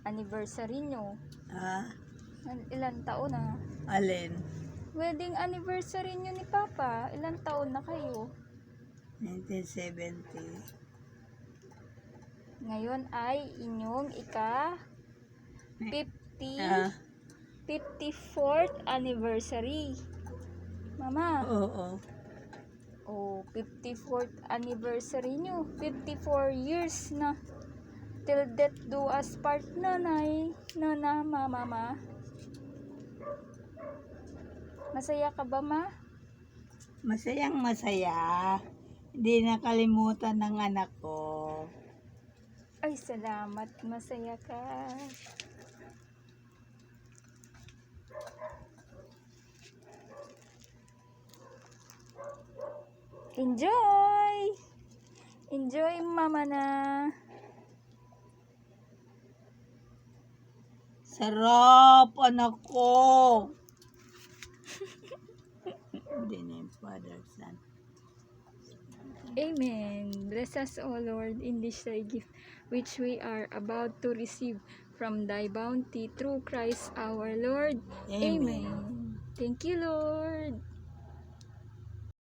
anniversary nyo? Ha? Ilan taon na? Alin? Wedding anniversary nyo ni Papa. Ilan taon na kayo? 1970. Ngayon ay inyong ika 54th anniversary. Mama. Oo. Oh, 54th anniversary nyo. 54 years na. Till death do us part, nanay. Nana, mama. Masaya ka ba, ma? Masayang masaya. Hindi nakalimutan ng anak ko. Ay, salamat. Masaya ka. Enjoy! Enjoy, mama na. Sarap, anak ko. Hindi na yung Father, Son. Amen. Bless us, O Lord, in this thy gift, which we are about to receive from thy bounty through Christ our Lord. Amen. Amen. Thank you, Lord.